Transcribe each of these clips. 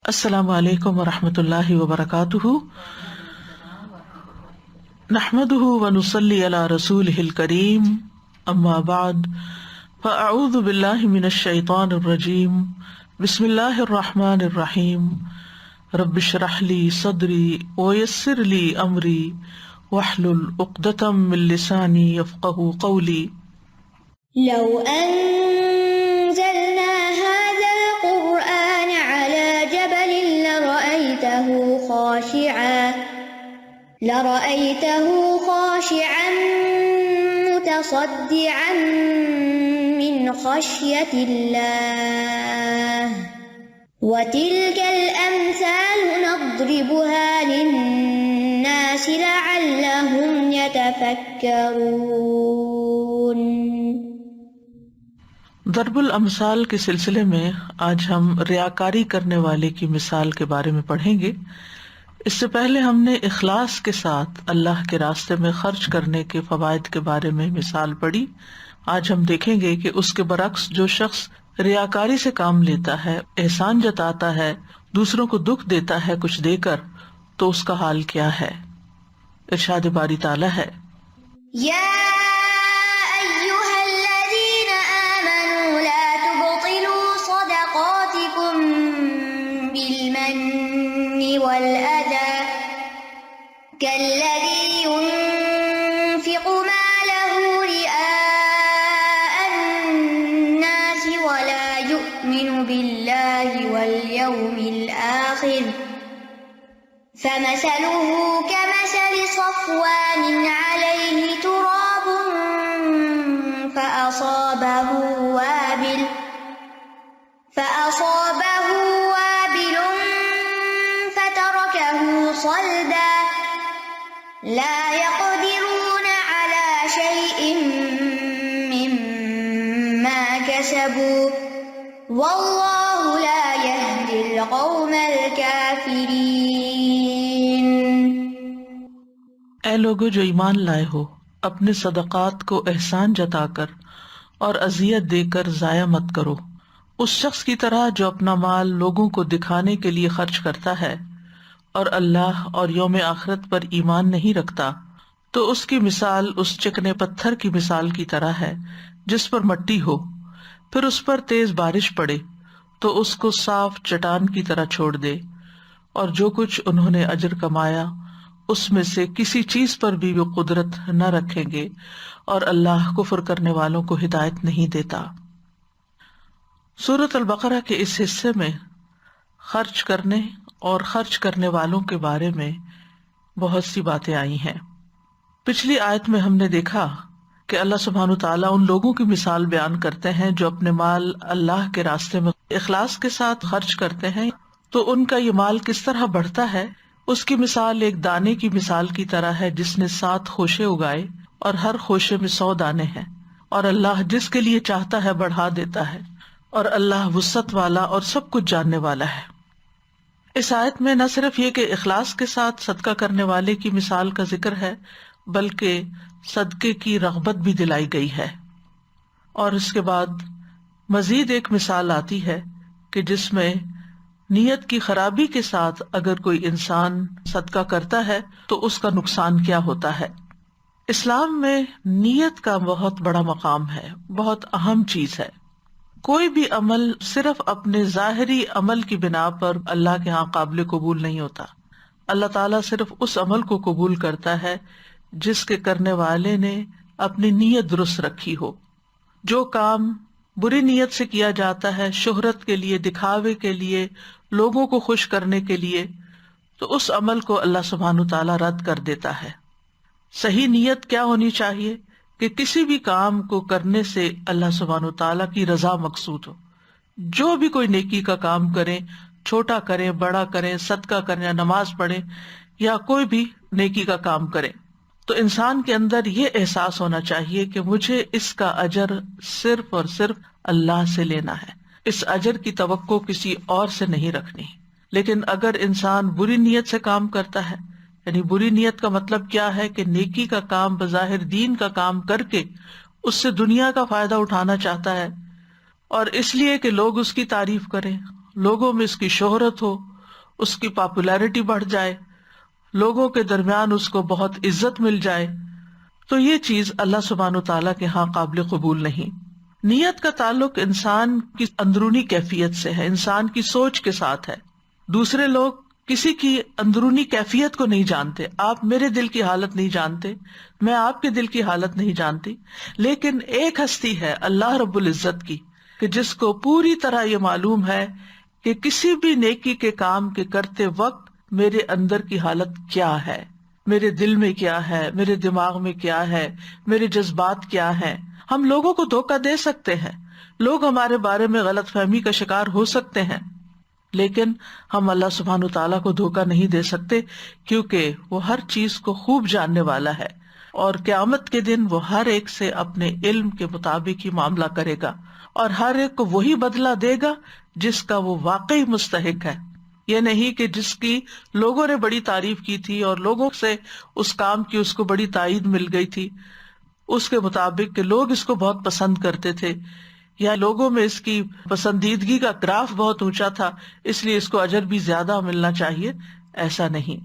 السلام علیکم ورحمۃ اللہ وبرکاتہ، نحمده ونصلی علی رسولہ الکریم، اما بعد فاعوذ باللہ من الشیطان الرجیم، بسم اللہ الرحمن الرحیم، رب اشرح لی صدری ویسر لی امری واحلل عقدۃ من لسانی یفقہوا قولی۔ لو أنزلنا هذا القرآن على جبل لرأيته خاشعا متصدعا من خشية الله وتلك الأمثال نضربها للناس لعلهم يتفكرون۔ ضرب الامثال کے سلسلے میں آج ہم ریاکاری کرنے والے کی مثال کے بارے میں پڑھیں گے۔ اس سے پہلے ہم نے اخلاص کے ساتھ اللہ کے راستے میں خرچ کرنے کے فوائد کے بارے میں مثال پڑھی۔ آج ہم دیکھیں گے کہ اس کے برعکس جو شخص ریاکاری سے کام لیتا ہے، احسان جتاتا ہے، دوسروں کو دکھ دیتا ہے کچھ دے کر، تو اس کا حال کیا ہے۔ ارشاد باری تعالیٰ ہے، یا ایہا الذین آمنوا لا تبطلوا صدقاتکم بالمن والأذى كالذي ينفق ماله رئاء الناس ولا يؤمن بالله واليوم الآخر فمثله كمثل صفوان عليه تراب فأصابه وابل فتركه صلدا لا يقدرون على شيء مما كسبوا والله لا يهدي القوم الكافرين۔ اے لوگو جو ایمان لائے ہو، اپنے صدقات کو احسان جتا کر اور اذیت دے کر ضائع مت کرو، اس شخص کی طرح جو اپنا مال لوگوں کو دکھانے کے لیے خرچ کرتا ہے اور اللہ اور یوم آخرت پر ایمان نہیں رکھتا، تو اس کی مثال اس چکنے پتھر کی مثال کی طرح ہے جس پر مٹی ہو، پھر اس پر تیز بارش پڑے تو اس کو صاف چٹان کی طرح چھوڑ دے، اور جو کچھ انہوں نے اجر کمایا اس میں سے کسی چیز پر بھی وہ قدرت نہ رکھیں گے، اور اللہ کفر کرنے والوں کو ہدایت نہیں دیتا۔ سورۃ البقرہ کے اس حصے میں خرچ کرنے اور خرچ کرنے والوں کے بارے میں بہت سی باتیں آئی ہیں۔ پچھلی آیت میں ہم نے دیکھا کہ اللہ سبحانہ تعالیٰ ان لوگوں کی مثال بیان کرتے ہیں جو اپنے مال اللہ کے راستے میں اخلاص کے ساتھ خرچ کرتے ہیں، تو ان کا یہ مال کس طرح بڑھتا ہے۔ اس کی مثال ایک دانے کی مثال کی طرح ہے جس نے 7 خوشے اگائے اور ہر خوشے میں 100 دانے ہیں، اور اللہ جس کے لیے چاہتا ہے بڑھا دیتا ہے، اور اللہ وسعت والا اور سب کچھ جاننے والا ہے۔ اس آیت میں نہ صرف یہ کہ اخلاص کے ساتھ صدقہ کرنے والے کی مثال کا ذکر ہے، بلکہ صدقے کی رغبت بھی دلائی گئی ہے، اور اس کے بعد مزید ایک مثال آتی ہے کہ جس میں نیت کی خرابی کے ساتھ اگر کوئی انسان صدقہ کرتا ہے تو اس کا نقصان کیا ہوتا ہے۔ اسلام میں نیت کا بہت بڑا مقام ہے، بہت اہم چیز ہے۔ کوئی بھی عمل صرف اپنے ظاہری عمل کی بنا پر اللہ کے ہاں قابل قبول نہیں ہوتا۔ اللہ تعالیٰ صرف اس عمل کو قبول کرتا ہے جس کے کرنے والے نے اپنی نیت درست رکھی ہو۔ جو کام بری نیت سے کیا جاتا ہے، شہرت کے لیے، دکھاوے کے لیے، لوگوں کو خوش کرنے کے لیے، تو اس عمل کو اللہ سبحانہ تعالیٰ رد کر دیتا ہے۔ صحیح نیت کیا ہونی چاہیے کہ کسی بھی کام کو کرنے سے اللہ سبحانہ تعالیٰ کی رضا مقصود ہو۔ جو بھی کوئی نیکی کا کام کریں، چھوٹا کریں، بڑا کریں، صدقہ کریں یا نماز پڑھیں یا کوئی بھی نیکی کا کام کریں، تو انسان کے اندر یہ احساس ہونا چاہیے کہ مجھے اس کا اجر صرف اور صرف اللہ سے لینا ہے، اس اجر کی توقع کسی اور سے نہیں رکھنی۔ لیکن اگر انسان بری نیت سے کام کرتا ہے، یعنی بری نیت کا مطلب کیا ہے کہ نیکی کا کام بظاہر دین کا کام کر کے اس سے دنیا کا فائدہ اٹھانا چاہتا ہے، اور اس لیے کہ لوگ اس کی تعریف کریں، لوگوں میں اس کی شہرت ہو، اس کی پاپولیرٹی بڑھ جائے، لوگوں کے درمیان اس کو بہت عزت مل جائے، تو یہ چیز اللہ سبحانہ و تعالیٰ کے ہاں قابل قبول نہیں۔ نیت کا تعلق انسان کی اندرونی کیفیت سے ہے، انسان کی سوچ کے ساتھ ہے۔ دوسرے لوگ کسی کی اندرونی کیفیت کو نہیں جانتے، آپ میرے دل کی حالت نہیں جانتے، میں آپ کے دل کی حالت نہیں جانتی، لیکن ایک ہستی ہے اللہ رب العزت کی کہ جس کو پوری طرح یہ معلوم ہے کہ کسی بھی نیکی کے کام کے کرتے وقت میرے اندر کی حالت کیا ہے، میرے دل میں کیا ہے، میرے دماغ میں کیا ہے، میرے جذبات کیا ہیں۔ ہم لوگوں کو دھوکہ دے سکتے ہیں، لوگ ہمارے بارے میں غلط فہمی کا شکار ہو سکتے ہیں، لیکن ہم اللہ سبحانہ تعالیٰ کو دھوکہ نہیں دے سکتے، کیونکہ وہ ہر چیز کو خوب جاننے والا ہے، اور قیامت کے دن وہ ہر ایک سے اپنے علم کے مطابق ہی معاملہ کرے گا، اور ہر ایک کو وہی بدلہ دے گا جس کا وہ واقعی مستحق ہے۔ یہ نہیں کہ جس کی لوگوں نے بڑی تعریف کی تھی اور لوگوں سے اس کام کی اس کو بڑی تائید مل گئی تھی، اس کے مطابق کہ لوگ اس کو بہت پسند کرتے تھے، یا لوگوں میں اس کی پسندیدگی کا گراف بہت اونچا تھا اس لیے اس کو اجر بھی زیادہ ملنا چاہیے، ایسا نہیں۔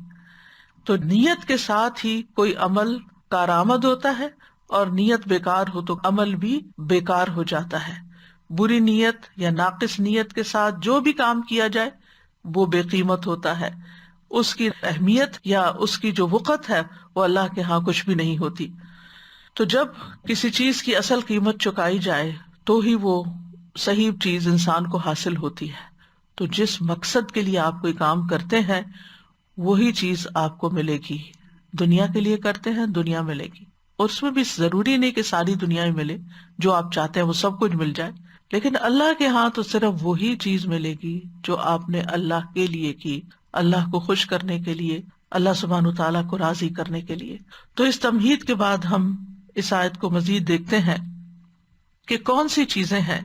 تو نیت کے ساتھ ہی کوئی عمل کارآمد ہوتا ہے، اور نیت بیکار ہو تو عمل بھی بیکار ہو جاتا ہے۔ بری نیت یا ناقص نیت کے ساتھ جو بھی کام کیا جائے وہ بے قیمت ہوتا ہے، اس کی اہمیت یا اس کی جو وقت ہے وہ اللہ کے ہاں کچھ بھی نہیں ہوتی۔ تو جب کسی چیز کی اصل قیمت چکائی جائے تو ہی وہ صحیح چیز انسان کو حاصل ہوتی ہے۔ تو جس مقصد کے لیے آپ کوئی کام کرتے ہیں وہی چیز آپ کو ملے گی۔ دنیا کے لیے کرتے ہیں، دنیا ملے گی، اور اس میں بھی ضروری نہیں کہ ساری دنیا ہی ملے، جو آپ چاہتے ہیں وہ سب کچھ مل جائے، لیکن اللہ کے ہاں تو صرف وہی چیز ملے گی جو آپ نے اللہ کے لیے کی، اللہ کو خوش کرنے کے لیے، اللہ سبحانہ تعالیٰ کو راضی کرنے کے لیے۔ تو اس تمہید کے بعد ہم اس آیت کو مزید دیکھتے ہیں کہ کون سی چیزیں ہیں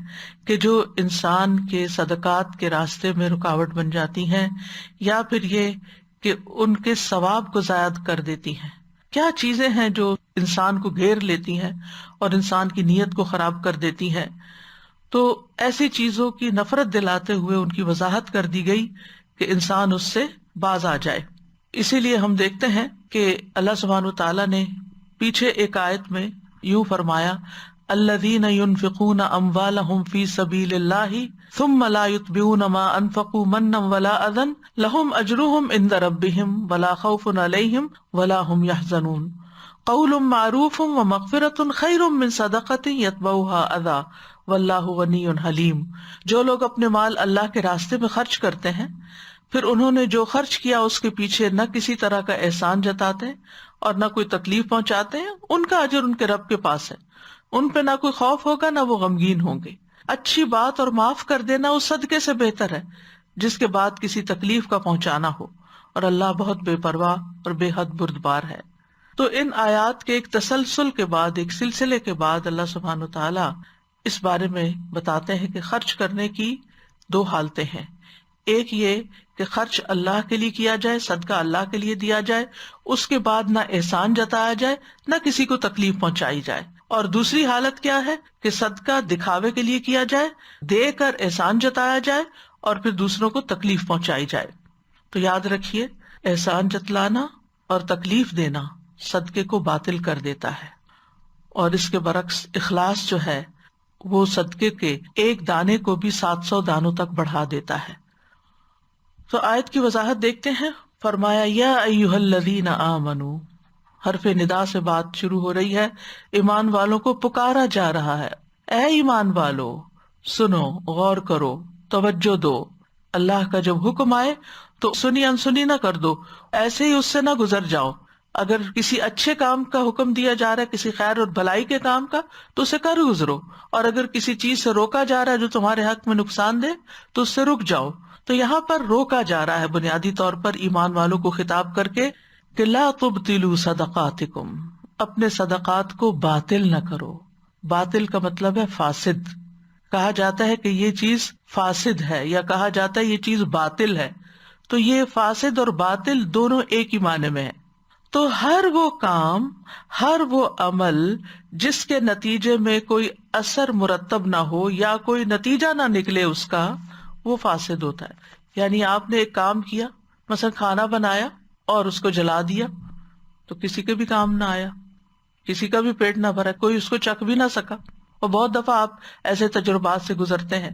کہ جو انسان کے صدقات کے راستے میں رکاوٹ بن جاتی ہیں، یا پھر یہ کہ ان کے ثواب کو زائد کر دیتی ہیں۔ کیا چیزیں ہیں جو انسان کو گھیر لیتی ہیں اور انسان کی نیت کو خراب کر دیتی ہیں؟ تو ایسی چیزوں کی نفرت دلاتے ہوئے ان کی وضاحت کر دی گئی کہ انسان اس سے باز آ جائے۔ اسی لیے ہم دیکھتے ہیں کہ اللہ سبحانہ تعالیٰ نے پیچھے ایک آیت میں یوں فرمایا، الذین ينفقون اموالهم فی سبیل اللہ ثم لا یتبعون ما انفقوا منا ولا اذى لهم اجرهم عند ربهم ولا خوف علیہم ولا هم يحزنون قول معروف ومغفرۃ خیر من صدقۃ یتبعها اذى واللہ غنی حلیم۔ جو لوگ اپنے مال اللہ کے راستے میں خرچ کرتے ہیں، پھر انہوں نے جو خرچ کیا اس کے پیچھے نہ کسی طرح کا احسان جتاتے اور نہ کوئی تکلیف پہنچاتے ہیں، ان کا اجر ان کے رب کے پاس ہے، ان پہ نہ کوئی خوف ہوگا نہ وہ غمگین ہوں گے۔ اچھی بات اور معاف کر دینا اس صدقے سے بہتر ہے جس کے بعد کسی تکلیف کا پہنچانا ہو، اور اللہ بہت بے پرواہ اور بے حد بردبار ہے۔ تو ان آیات کے ایک تسلسل کے بعد، ایک سلسلے کے بعد اللہ سبحانہ تعالیٰ اس بارے میں بتاتے ہیں کہ خرچ کرنے کی دو حالتیں ہیں۔ ایک یہ کہ خرچ اللہ کے لیے کیا جائے، صدقہ اللہ کے لیے دیا جائے، اس کے بعد نہ احسان جتایا جائے نہ کسی کو تکلیف پہنچائی جائے۔ اور دوسری حالت کیا ہے کہ صدقہ دکھاوے کے لیے کیا جائے، دے کر احسان جتایا جائے اور پھر دوسروں کو تکلیف پہنچائی جائے۔ تو یاد رکھیے، احسان جتلانا اور تکلیف دینا صدقے کو باطل کر دیتا ہے، اور اس کے برعکس اخلاص جو ہے وہ صدقے کے ایک دانے کو بھی 700 دانوں تک بڑھا دیتا ہے۔ تو آیت کی وضاحت دیکھتے ہیں۔ فرمایا یا ایھا الذین آمنوا، حرف ندا سے بات شروع ہو رہی ہے، ایمان والوں کو پکارا جا رہا ہے، اے ایمان والو سنو، غور کرو، توجہ دو۔ اللہ کا جب حکم آئے تو سنی انسنی نہ کر دو، ایسے ہی اس سے نہ گزر جاؤ۔ اگر کسی اچھے کام کا حکم دیا جا رہا ہے، کسی خیر اور بھلائی کے کام کا، تو اسے کر گزرو، اور اگر کسی چیز سے روکا جا رہا ہے جو تمہارے حق میں نقصان دے تو اس سے رک جاؤ۔ تو یہاں پر روکا جا رہا ہے بنیادی طور پر ایمان والوں کو خطاب کر کے کہ لا تبطلوا صدقاتکم، اپنے صدقات کو باطل نہ کرو۔ باطل کا مطلب ہے فاسد۔ کہا جاتا ہے کہ یہ چیز فاسد ہے، یا کہا جاتا ہے یہ چیز باطل ہے، تو یہ فاسد اور باطل دونوں ایک ہی معنی میں ہے۔ تو ہر وہ کام، ہر وہ عمل جس کے نتیجے میں کوئی اثر مرتب نہ ہو یا کوئی نتیجہ نہ نکلے اس کا، وہ فاسد ہوتا ہے۔ یعنی آپ نے ایک کام کیا مثلا کھانا بنایا اور اس کو جلا دیا تو کسی کے بھی کام نہ آیا، کسی کا بھی پیٹ نہ بھرا، کوئی اس کو چکھ بھی نہ سکا. اور بہت دفعہ آپ ایسے تجربات سے گزرتے ہیں.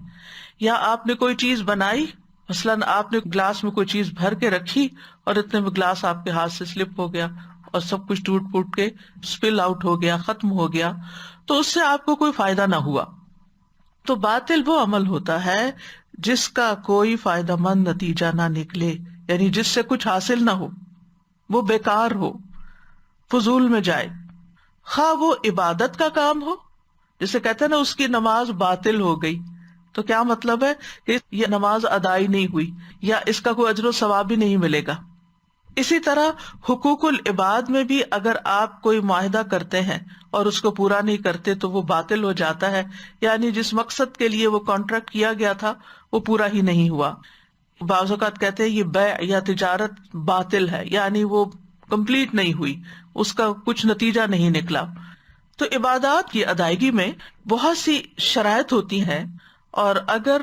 یا آپ نے کوئی چیز بنائی، مثلاً آپ نے گلاس میں کوئی چیز بھر کے رکھی اور اتنے میں گلاس آپ کے ہاتھ سے سلپ ہو گیا اور سب کچھ ٹوٹ پھوٹ کے اسپل آؤٹ ہو گیا، ختم ہو گیا، تو اس سے آپ کو کوئی فائدہ نہ ہوا. تو باطل وہ عمل ہوتا ہے جس کا کوئی فائدہ مند نتیجہ نہ نکلے، یعنی جس سے کچھ حاصل نہ ہو، وہ بیکار ہو، فضول میں جائے. خواہ وہ عبادت کا کام ہو، جسے کہتے ہیں نا اس کی نماز باطل ہو گئی، تو کیا مطلب ہے کہ یہ نماز ادائی نہیں ہوئی یا اس کا کوئی اجر و ثواب بھی نہیں ملے گا. اسی طرح حقوق العباد میں بھی اگر آپ کوئی معاہدہ کرتے ہیں اور اس کو پورا نہیں کرتے تو وہ باطل ہو جاتا ہے، یعنی جس مقصد کے لیے وہ کانٹریکٹ کیا گیا تھا وہ پورا ہی نہیں ہوا. بعض اوقات کہتے ہیں یہ بیع یا تجارت باطل ہے، یعنی وہ کمپلیٹ نہیں ہوئی، اس کا کچھ نتیجہ نہیں نکلا. تو عبادات کی ادائیگی میں بہت سی شرائط ہوتی ہیں، اور اگر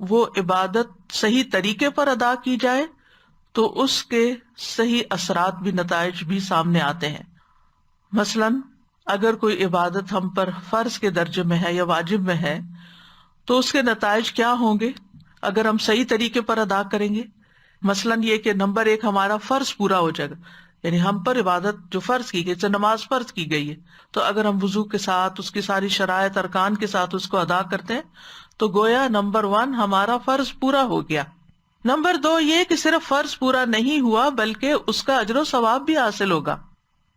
وہ عبادت صحیح طریقے پر ادا کی جائے تو اس کے صحیح اثرات بھی، نتائج بھی سامنے آتے ہیں. مثلاً اگر کوئی عبادت ہم پر فرض کے درجے میں ہے یا واجب میں ہے تو اس کے نتائج کیا ہوں گے اگر ہم صحیح طریقے پر ادا کریں گے. مثلاً یہ کہ نمبر 1 ہمارا فرض پورا ہو جائے گا، یعنی ہم پر عبادت جو فرض کی گئی، جیسے نماز فرض کی گئی ہے، تو اگر ہم وضو کے ساتھ اس کی ساری شرائط ارکان کے ساتھ اس کو ادا کرتے ہیں تو گویا نمبر 1 ہمارا فرض پورا ہو گیا. نمبر 2 یہ کہ صرف فرض پورا نہیں ہوا بلکہ اس کا اجر و ثواب بھی حاصل ہوگا.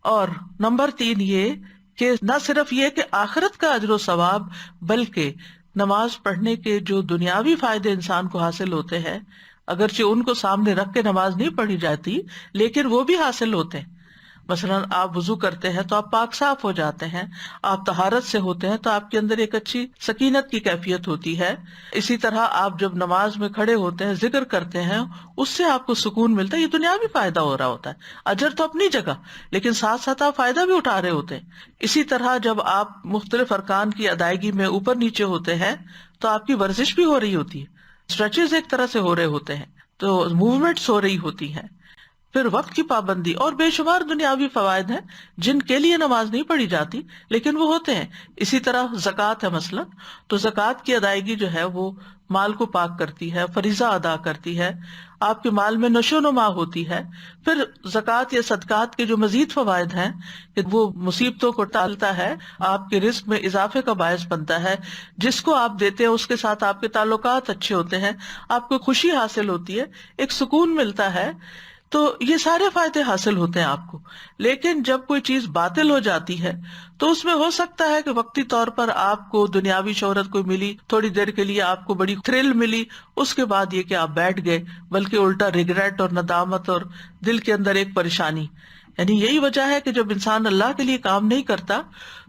اور نمبر 3 یہ کہ نہ صرف یہ کہ آخرت کا اجر و ثواب بلکہ نماز پڑھنے کے جو دنیاوی فائدے انسان کو حاصل ہوتے ہیں، اگرچہ ان کو سامنے رکھ کے نماز نہیں پڑھی جاتی لیکن وہ بھی حاصل ہوتے ہیں. مثلاً آپ وضو کرتے ہیں تو آپ پاک صاف ہو جاتے ہیں، آپ طہارت سے ہوتے ہیں تو آپ کے اندر ایک اچھی سکینت کی کیفیت ہوتی ہے. اسی طرح آپ جب نماز میں کھڑے ہوتے ہیں، ذکر کرتے ہیں، اس سے آپ کو سکون ملتا ہے. یہ دنیاوی فائدہ ہو رہا ہوتا ہے، اجر تو اپنی جگہ، لیکن ساتھ ساتھ آپ فائدہ بھی اٹھا رہے ہوتے ہیں. اسی طرح جب آپ مختلف ارکان کی ادائیگی میں اوپر نیچے ہوتے ہیں تو آپ کی ورزش بھی ہو رہی ہوتی ہے، اسٹریچز ایک طرح سے ہو رہے ہوتے ہیں، تو موومنٹس ہو رہی ہوتی ہیں. پھر وقت کی پابندی اور بے شمار دنیاوی فوائد ہیں جن کے لیے نماز نہیں پڑھی جاتی لیکن وہ ہوتے ہیں. اسی طرح زکوٰۃ ہے مثلاً، تو زکوٰۃ کی ادائیگی جو ہے وہ مال کو پاک کرتی ہے، فریضہ ادا کرتی ہے، آپ کے مال میں نشو و نما ہوتی ہے. پھر زکوٰۃ یا صدقات کے جو مزید فوائد ہیں کہ وہ مصیبتوں کو ٹالتا ہے، آپ کے رزق میں اضافے کا باعث بنتا ہے، جس کو آپ دیتے ہیں اس کے ساتھ آپ کے تعلقات اچھے ہوتے ہیں، آپ کو خوشی حاصل ہوتی ہے، ایک سکون ملتا ہے. تو یہ سارے فائدے حاصل ہوتے ہیں آپ کو. لیکن جب کوئی چیز باطل ہو جاتی ہے تو اس میں ہو سکتا ہے کہ وقتی طور پر آپ کو دنیاوی شہرت کوئی ملی، تھوڑی دیر کے لیے آپ کو بڑی تھرل ملی، اس کے بعد یہ کہ آپ بیٹھ گئے، بلکہ الٹا ریگریٹ اور ندامت اور دل کے اندر ایک پریشانی. یعنی یہی وجہ ہے کہ جب انسان اللہ کے لیے کام نہیں کرتا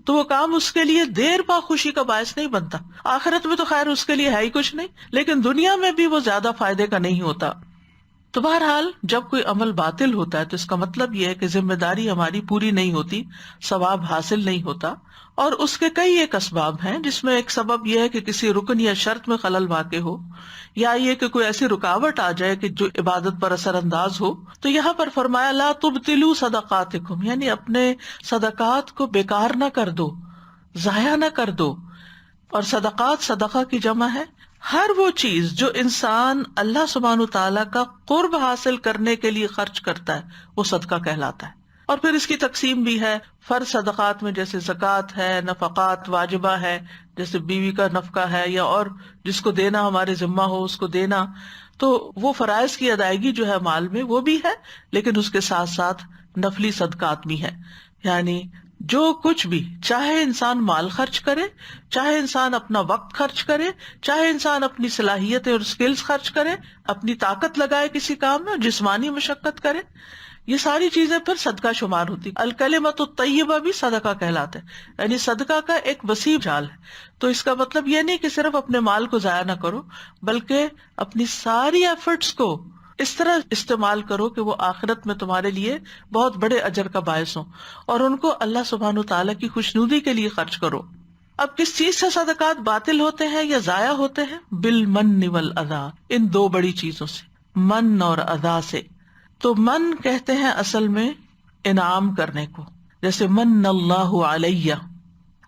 تو وہ کام اس کے لیے دیر پا خوشی کا باعث نہیں بنتا. آخرت میں تو خیر اس کے لیے ہے ہی کچھ نہیں، لیکن دنیا میں بھی وہ زیادہ فائدے کا نہیں ہوتا. تو بہرحال جب کوئی عمل باطل ہوتا ہے تو اس کا مطلب یہ ہے کہ ذمہ داری ہماری پوری نہیں ہوتی، ثواب حاصل نہیں ہوتا. اور اس کے کئی ایک اسباب ہیں، جس میں ایک سبب یہ ہے کہ کسی رکن یا شرط میں خلل واقع ہو، یا یہ کہ کوئی ایسی رکاوٹ آ جائے کہ جو عبادت پر اثر انداز ہو. تو یہاں پر فرمایا لا تبطلوا صدقاتکم، یعنی اپنے صدقات کو بیکار نہ کر دو، ضائع نہ کر دو. اور صدقات صدقہ کی جمع ہے. ہر وہ چیز جو انسان اللہ سبحانہ تعالیٰ کا قرب حاصل کرنے کے لیے خرچ کرتا ہے وہ صدقہ کہلاتا ہے. اور پھر اس کی تقسیم بھی ہے فرض صدقات میں، جیسے زکوٰۃ ہے، نفقات واجبہ ہے جیسے بیوی کا نفقہ ہے، یا اور جس کو دینا ہمارے ذمہ ہو اس کو دینا. تو وہ فرائض کی ادائیگی جو ہے مال میں وہ بھی ہے، لیکن اس کے ساتھ ساتھ نفلی صدقات بھی ہیں. یعنی جو کچھ بھی، چاہے انسان مال خرچ کرے، چاہے انسان اپنا وقت خرچ کرے، چاہے انسان اپنی صلاحیتیں اور اسکلز خرچ کرے، اپنی طاقت لگائے کسی کام میں، جسمانی مشقت کرے، یہ ساری چیزیں پھر صدقہ شمار ہوتی. الکلمۃ الطیبہ بھی صدقہ کہلاتا ہے، یعنی صدقہ کا ایک وسیع جال ہے. تو اس کا مطلب یہ نہیں کہ صرف اپنے مال کو ضائع نہ کرو، بلکہ اپنی ساری ایفرٹس کو اس طرح استعمال کرو کہ وہ آخرت میں تمہارے لیے بہت بڑے اجر کا باعث ہوں، اور ان کو اللہ سبحانہ تعالیٰ کی خوشنودی کے لیے خرچ کرو. اب کس چیز سے صدقات باطل ہوتے ہیں یا ضائع ہوتے ہیں؟ بالمن والاذی، ان دو بڑی چیزوں سے. من اور ادا سے. تو من کہتے ہیں اصل میں انعام کرنے کو، جیسے من اللہ علیہ،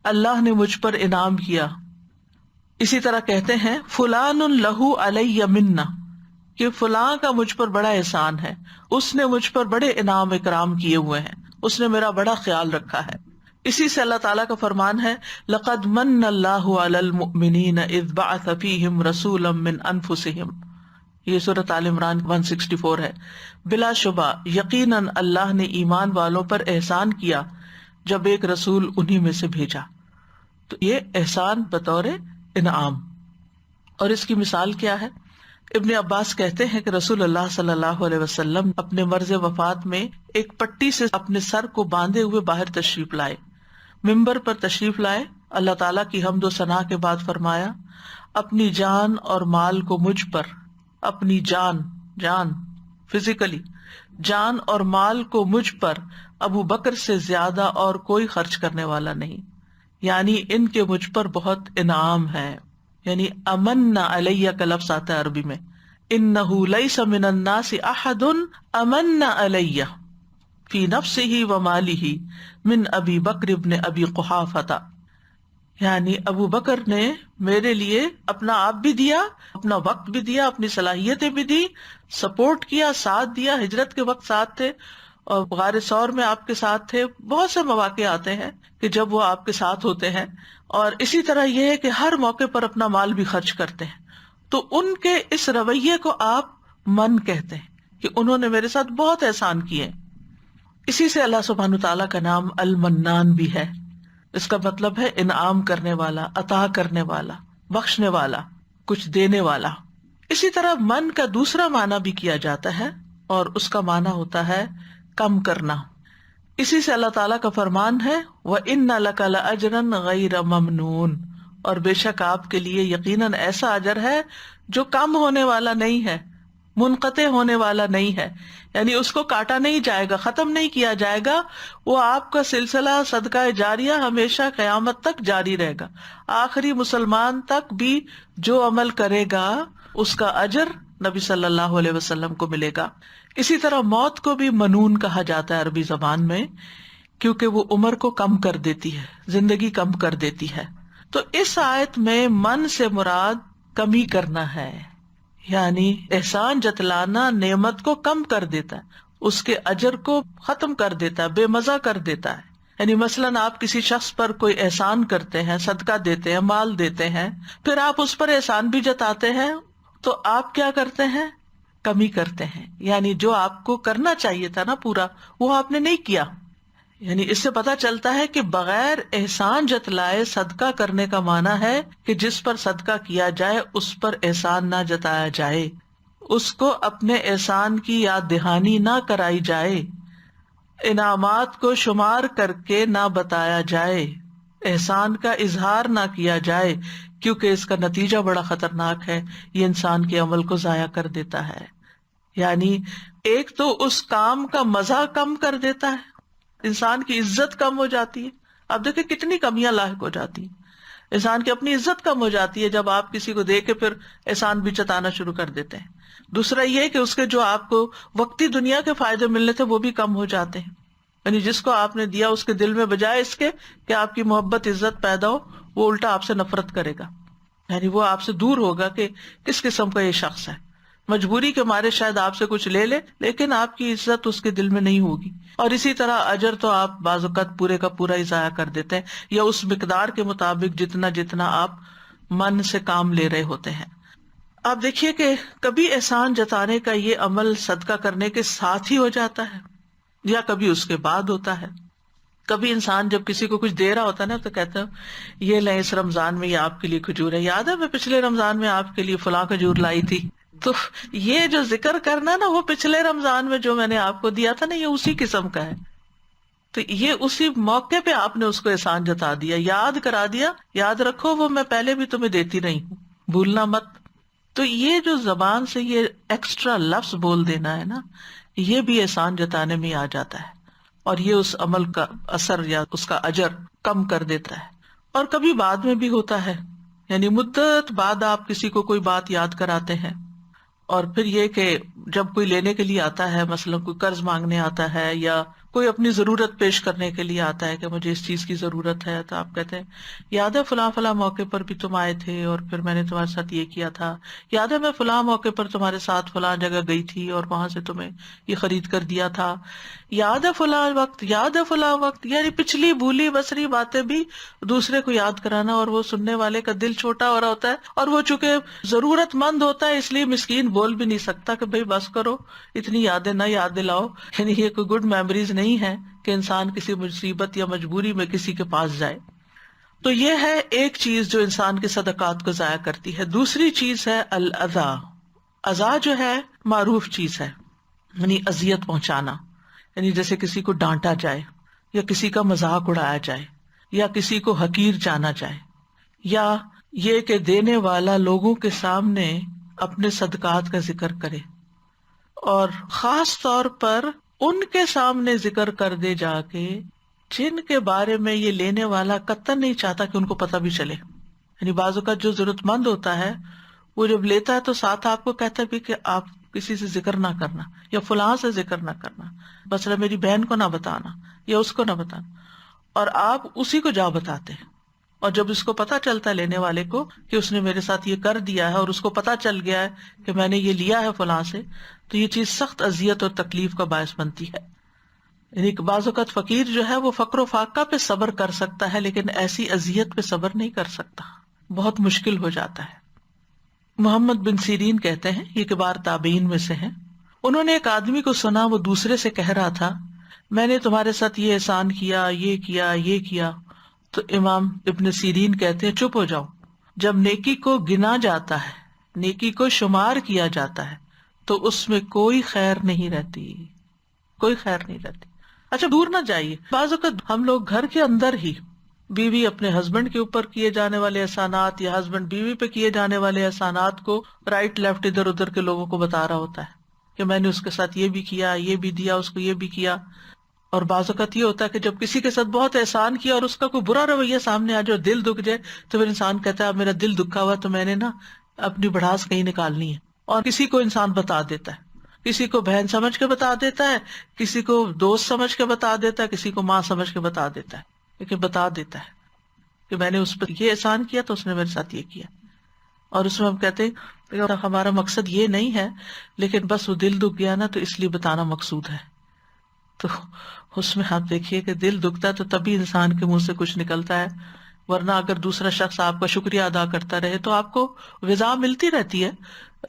اللہ نے مجھ پر انعام کیا. اسی طرح کہتے ہیں فلان لہ علیہ منہ، کہ فلاں کا مجھ پر بڑا احسان ہے، اس نے مجھ پر بڑے انعام اکرام کیے ہوئے ہیں، اس نے میرا بڑا خیال رکھا ہے. اسی سے اللہ تعالیٰ کا فرمان ہے لقد من اللہ علی المؤمنین اذ بعث فیہم رسولا من انفسہم. یہ سورۃ آل عمران 164 ہے. بلا شبہ یقیناً اللہ نے ایمان والوں پر احسان کیا جب ایک رسول انہی میں سے بھیجا. تو یہ احسان بطور انعام. اور اس کی مثال کیا ہے؟ ابن عباس کہتے ہیں کہ رسول اللہ صلی اللہ علیہ وسلم اپنے مرض وفات میں ایک پٹی سے اپنے سر کو باندھے ہوئے باہر تشریف لائے، ممبر پر تشریف لائے، اللہ تعالیٰ کی حمد و ثنا کے بعد فرمایا اپنی جان اور مال کو مجھ پر، اپنی جان فزیکلی جان اور مال کو مجھ پر ابو بکر سے زیادہ اور کوئی خرچ کرنے والا نہیں، یعنی ان کے مجھ پر بہت انعام ہے. یعنی امن علیہ کا لفظ آتا ہے عربی میں، انہ لیس من الناس احد امن علیہ فی نفسہ ومالہ من ابی بکر ابن ابی قحافہ. یعنی ابو بکر نے میرے لیے اپنا آپ بھی دیا، اپنا وقت بھی دیا، اپنی صلاحیتیں بھی دی، سپورٹ کیا، ساتھ دیا، ہجرت کے وقت ساتھ تھے اور غار ثور میں آپ کے ساتھ تھے. بہت سے مواقع آتے ہیں کہ جب وہ آپ کے ساتھ ہوتے ہیں. اور اسی طرح یہ ہے کہ ہر موقع پر اپنا مال بھی خرچ کرتے ہیں. تو ان کے اس رویے کو آپ من کہتے ہیں کہ انہوں نے میرے ساتھ بہت احسان کیے. اسی سے اللہ سبحانہ تعالیٰ کا نام المنان بھی ہے. اس کا مطلب ہے انعام کرنے والا، عطا کرنے والا، بخشنے والا، کچھ دینے والا. اسی طرح من کا دوسرا معنی بھی کیا جاتا ہے اور اس کا معنی ہوتا ہے کم کرنا. اسی سے اللہ تعالیٰ کا فرمان ہے وَإِنَّ لَكَ لَأَجْرًا غَيْرَ مَمْنُونَ، اور بے شک آپ کے لیے یقیناً ایسا اجر ہے جو کم ہونے والا نہیں ہے، منقطع ہونے والا نہیں ہے. یعنی اس کو کاٹا نہیں جائے گا، ختم نہیں کیا جائے گا. وہ آپ کا سلسلہ صدقہ جاریہ ہمیشہ قیامت تک جاری رہے گا. آخری مسلمان تک بھی جو عمل کرے گا اس کا اجر نبی صلی اللہ علیہ وسلم کو ملے گا. اسی طرح موت کو بھی منون کہا جاتا ہے عربی زبان میں، کیونکہ وہ عمر کو کم کر دیتی ہے، زندگی کم کر دیتی ہے. تو اس آیت میں من سے مراد کمی کرنا ہے، یعنی احسان جتلانا نعمت کو کم کر دیتا ہے، اس کے اجر کو ختم کر دیتا ہے، بے مزہ کر دیتا ہے. یعنی مثلاً آپ کسی شخص پر کوئی احسان کرتے ہیں، صدقہ دیتے ہیں، مال دیتے ہیں، پھر آپ اس پر احسان بھی جتاتے ہیں، تو آپ کیا کرتے ہیں؟ کمی کرتے ہیں. یعنی جو آپ کو کرنا چاہیے تھا نا پورا، وہ آپ نے نہیں کیا. یعنی اس سے پتہ چلتا ہے کہ بغیر احسان جتلائے صدقہ کرنے کا معنی ہے کہ جس پر صدقہ کیا جائے اس پر احسان نہ جتایا جائے، اس کو اپنے احسان کی یاد دہانی نہ کرائی جائے، انعامات کو شمار کر کے نہ بتایا جائے، احسان کا اظہار نہ کیا جائے، کیونکہ اس کا نتیجہ بڑا خطرناک ہے، یہ انسان کے عمل کو ضائع کر دیتا ہے. یعنی ایک تو اس کام کا مزہ کم کر دیتا ہے، انسان کی عزت کم ہو جاتی ہے. اب دیکھیں کتنی کمیاں لاحق ہو جاتی ہیں، انسان کی اپنی عزت کم ہو جاتی ہے جب آپ کسی کو دیکھ کے پھر احسان بھی جتانا شروع کر دیتے ہیں. دوسرا یہ کہ اس کے جو آپ کو وقتی دنیا کے فائدے ملنے تھے وہ بھی کم ہو جاتے ہیں. یعنی جس کو آپ نے دیا اس کے دل میں بجائے اس کے کہ آپ کی محبت عزت پیدا ہو، وہ الٹا آپ سے نفرت کرے گا. یعنی وہ آپ سے دور ہوگا کہ کس قسم کا یہ شخص ہے. مجبوری کے مارے شاید آپ سے کچھ لے لے، لیکن آپ کی عزت اس کے دل میں نہیں ہوگی. اور اسی طرح اجر تو آپ بعض اوقات پورے کا پورا ہی ضائع کر دیتے ہیں، یا اس مقدار کے مطابق جتنا آپ من سے کام لے رہے ہوتے ہیں. آپ دیکھیے کہ کبھی احسان جتانے کا یہ عمل صدقہ کرنے کے ساتھ ہی ہو جاتا ہے یا کبھی اس کے بعد ہوتا ہے. کبھی انسان جب کسی کو کچھ دے رہا ہوتا ہے نا تو کہتا ہے یہ لیں اس رمضان میں یہ آپ کے لیے کھجور ہے، یاد ہے میں پچھلے رمضان میں آپ کے لیے فلاں کھجور لائی تھی. تو یہ جو ذکر کرنا نا وہ پچھلے رمضان میں جو میں نے آپ کو دیا تھا نا، یہ اسی قسم کا ہے. تو یہ اسی موقع پہ آپ نے اس کو احسان جتا دیا، یاد کرا دیا، یاد رکھو وہ میں پہلے بھی تمہیں دیتی رہی ہوں، بھولنا مت. تو یہ جو زبان سے یہ ایکسٹرا لفظ بول دینا ہے نا، یہ بھی احسان جتانے میں آ جاتا ہے، اور یہ اس عمل کا اثر یا اس کا اجر کم کر دیتا ہے. اور کبھی بعد میں بھی ہوتا ہے، یعنی مدت بعد آپ کسی کو کوئی بات یاد کراتے ہیں اور پھر یہ کہ جب کوئی لینے کے لیے آتا ہے، مثلا کوئی قرض مانگنے آتا ہے یا کوئی اپنی ضرورت پیش کرنے کے لیے آتا ہے کہ مجھے اس چیز کی ضرورت ہے، تو آپ کہتے ہیں یاد ہے فلاں فلاں موقع پر بھی تم آئے تھے اور پھر میں نے تمہارے ساتھ یہ کیا تھا، یاد ہے میں فلاں موقع پر تمہارے ساتھ فلاں جگہ گئی تھی اور وہاں سے تمہیں یہ خرید کر دیا تھا، یاد ہے فلاں وقت، یاد ہے فلاں وقت. یعنی پچھلی بھولی بسری باتیں بھی دوسرے کو یاد کرانا، اور وہ سننے والے کا دل چھوٹا ہو رہا ہوتا ہے، اور وہ چونکہ ضرورت مند ہوتا ہے اس لیے مسکین بول بھی نہیں سکتا کہ بھئی بس کرو، اتنی یادیں نہ یاد دلاؤ. یعنی یہ کوئی گڈ میموریز نہیں ہے کہ انسان کسی مصیبت یا مجبوری میں کسی کے پاس جائے. تو یہ ہے ایک چیز جو انسان کے صدقات کو ضائع کرتی ہے. دوسری چیز ہے الاذا. اذا جو ہے معروف چیز ہے، یعنی اذیت پہنچانا، یعنی جیسے کسی کو ڈانٹا جائے یا کسی کا مذاق اڑایا جائے یا کسی کو حقیر جانا جائے، یا یہ کہ دینے والا لوگوں کے سامنے اپنے صدقات کا ذکر کرے اور خاص طور پر ان کے سامنے ذکر کر دے جا کے جن کے بارے میں یہ لینے والا قطعاً نہیں چاہتا کہ ان کو پتہ بھی چلے. یعنی بعض اوقات جو ضرورت مند ہوتا ہے وہ جب لیتا ہے تو ساتھ آپ کو کہتا بھی کہ آپ کسی سے ذکر نہ کرنا یا فلاں سے ذکر نہ کرنا، مثلا میری بہن کو نہ بتانا یا اس کو نہ بتانا، اور آپ اسی کو جا بتاتے ہیں. اور جب اس کو پتا چلتا ہے لینے والے کو کہ اس نے میرے ساتھ یہ کر دیا ہے اور اس کو پتا چل گیا ہے کہ میں نے یہ لیا ہے فلاں سے، تو یہ چیز سخت اذیت اور تکلیف کا باعث بنتی ہے. یعنی بعض اوقات فقیر جو ہے وہ فقر و فاقہ پہ صبر کر سکتا ہے لیکن ایسی اذیت پہ صبر نہیں کر سکتا، بہت مشکل ہو جاتا ہے. محمد بن سیرین کہتے ہیں، یہ کبار تابعین میں سے ہیں، انہوں نے ایک آدمی کو سنا وہ دوسرے سے کہہ رہا تھا میں نے تمہارے ساتھ یہ احسان کیا، یہ کیا، یہ کیا. تو امام ابن سیرین کہتے ہیں چپ ہو جاؤ. جب نیکی کو گنا جاتا ہے، نیکی کو شمار کیا جاتا ہے تو اس میں کوئی خیر نہیں رہتی، کوئی خیر نہیں رہتی. اچھا دور نہ جائیے، بعض اوقات ہم لوگ گھر کے اندر ہی بیوی اپنے ہسبینڈ کے اوپر کیے جانے والے احسانات یا ہسبینڈ بیوی پہ کیے جانے والے احسانات کو رائٹ لیفٹ ادھر ادھر کے لوگوں کو بتا رہا ہوتا ہے کہ میں نے اس کے ساتھ یہ بھی کیا، یہ بھی دیا، اس کو یہ بھی کیا. اور بعض اوقات یہ ہوتا ہے کہ جب کسی کے ساتھ بہت احسان کیا اور اس کا کوئی برا رویہ سامنے آ جائے، دل دکھ جائے، تو پھر انسان کہتا ہے اب میرا دل دکھا ہوا تو میں نے نا اپنی بڑھاس کہیں نکالنی ہے. اور کسی کو انسان بتا دیتا ہے، کسی کو بہن سمجھ کے بتا دیتا ہے، کسی کو دوست سمجھ کے بتا دیتا ہے، کسی کو ماں سمجھ کے بتا دیتا ہے، لیکن بتا دیتا ہے کہ میں نے اس پر یہ احسان کیا تو اس نے میرے ساتھ یہ کیا. اور اس میں ہم کہتے ہیں ہمارا مقصد یہ نہیں ہے لیکن بس وہ دل دکھ گیا نا تو اس لیے بتانا مقصود ہے. تو اس میں آپ دیکھیے کہ دل دکھتا ہے تو تبھی انسان کے منہ سے کچھ نکلتا ہے، ورنہ اگر دوسرا شخص آپ کا شکریہ ادا کرتا رہے تو آپ کو غذا ملتی رہتی ہے،